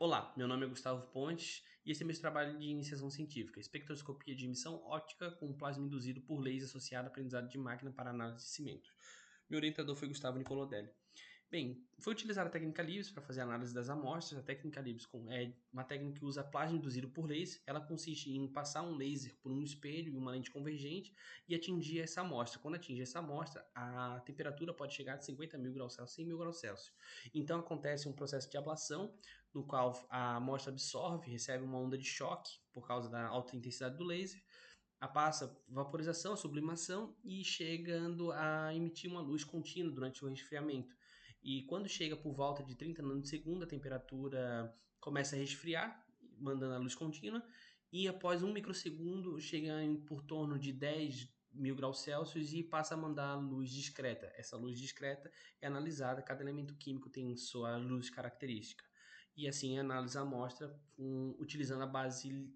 Olá, meu nome é Gustavo Pontes e esse é meu trabalho de iniciação científica, espectroscopia de emissão óptica com plasma induzido por laser associado a aprendizado de máquina para análise de cimentos. Meu orientador foi Gustavo Nicolodelli. Bem, foi utilizada a técnica LIBS para fazer a análise das amostras. A técnica LIBS é uma técnica que usa plasma induzido por laser. Ela consiste em passar um laser por um espelho e uma lente convergente e atingir essa amostra. Quando atinge essa amostra, a temperatura pode chegar de 50 mil graus Celsius a 100 mil graus Celsius. Então acontece um processo de ablação, no qual a amostra absorve, recebe uma onda de choque por causa da alta intensidade do laser, passa vaporização, sublimação e chegando a emitir uma luz contínua durante o resfriamento. E quando chega por volta de 30 nanosegundos, a temperatura começa a resfriar, mandando a luz contínua, e após um microsegundo chega por torno de 10 mil graus Celsius e passa a mandar a luz discreta. Essa luz discreta é analisada, cada elemento químico tem sua luz característica. E assim analisa a amostra utilizando a base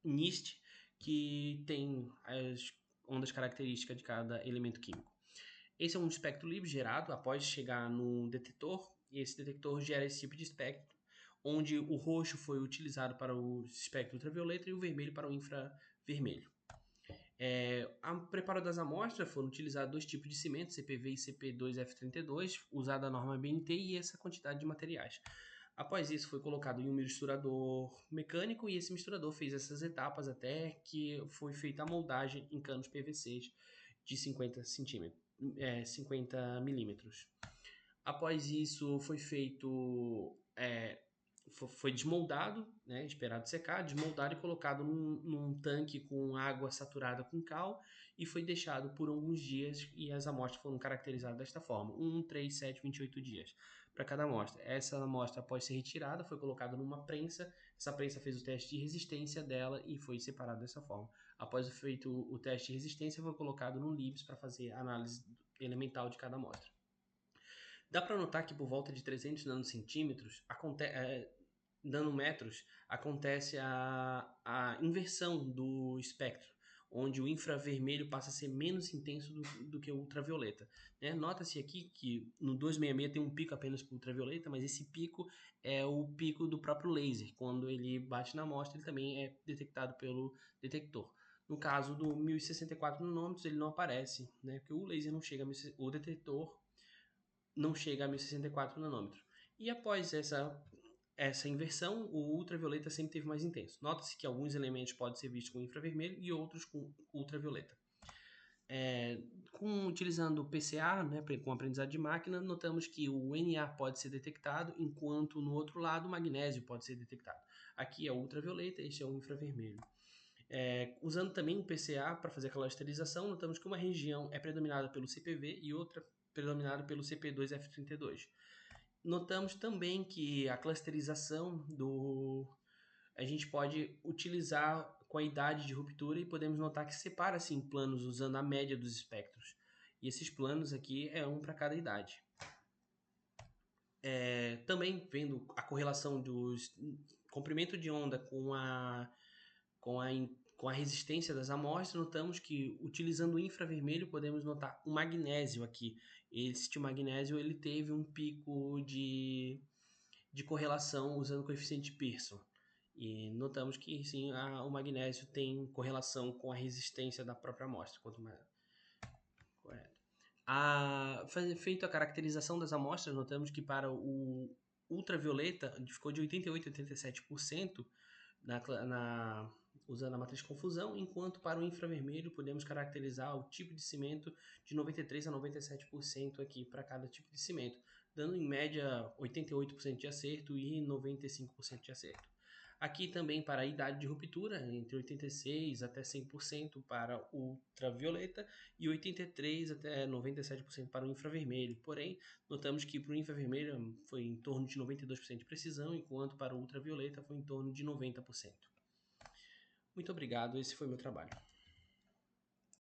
NIST, que tem as ondas características de cada elemento químico. Esse é um espectro livre gerado após chegar no detector, e esse detector gera esse tipo de espectro, onde o roxo foi utilizado para o espectro ultravioleta e o vermelho para o infravermelho. O preparo das amostras foram utilizados dois tipos de cimento, CPV e CP2F32, usada a norma BNT e essa quantidade de materiais. Após isso, foi colocado em um misturador mecânico e esse misturador fez essas etapas até que foi feita a moldagem em canos PVC de 50 milímetros. Após isso, foi feito, foi desmoldado, né, esperado secar, desmoldado e colocado num tanque com água saturada com cal e foi deixado por alguns dias e as amostras foram caracterizadas desta forma: 3, 7, 28 dias para cada amostra. Essa amostra, após ser retirada, foi colocada numa prensa, essa prensa fez o teste de resistência dela e foi separada dessa forma. Após feito o teste de resistência, foi colocado no LIBS para fazer a análise elemental de cada amostra. Dá para notar que por volta de 300 nanocentímetros, nanômetros, acontece a inversão do espectro, onde o infravermelho passa a ser menos intenso do que o ultravioleta. Né? Nota-se aqui que no 266 tem um pico apenas para o ultravioleta, mas esse pico é o pico do próprio laser. Quando ele bate na amostra, ele também é detectado pelo detector. No caso do 1064 nanômetros, ele não aparece, né? Porque o laser não chega, o detector não chega a 1064 nanômetros. E após essa inversão, o ultravioleta sempre teve mais intenso. Nota-se que alguns elementos podem ser vistos com infravermelho e outros com ultravioleta. Utilizando o PCA, né, com aprendizado de máquina, notamos que o Na pode ser detectado, enquanto no outro lado o magnésio pode ser detectado. Aqui é o ultravioleta, este é o infravermelho. Usando também o PCA para fazer a clusterização, notamos que uma região é predominada pelo CPV e outra predominada pelo CP2F32. Notamos também que a clusterização a gente pode utilizar com a idade de ruptura e podemos notar que separa-se em planos usando a média dos espectros. E esses planos aqui é um para cada idade. Também vendo a correlação dos comprimento de onda com a resistência das amostras, notamos que utilizando o infravermelho podemos notar o magnésio aqui. Este magnésio ele teve um pico de correlação usando o coeficiente Pearson. E notamos que sim, o magnésio tem correlação com a resistência da própria amostra. Quanto mais... Correto. Feito a caracterização das amostras, notamos que para o ultravioleta ficou de 88% a 87% usando a matriz de confusão, enquanto para o infravermelho podemos caracterizar o tipo de cimento de 93% a 97% aqui para cada tipo de cimento, dando em média 88% de acerto e 95% de acerto. Aqui também para a idade de ruptura, entre 86% até 100% para o ultravioleta e 83% até 97% para o infravermelho. Porém, notamos que para o infravermelho foi em torno de 92% de precisão, enquanto para o ultravioleta foi em torno de 90%. Muito obrigado, esse foi meu trabalho.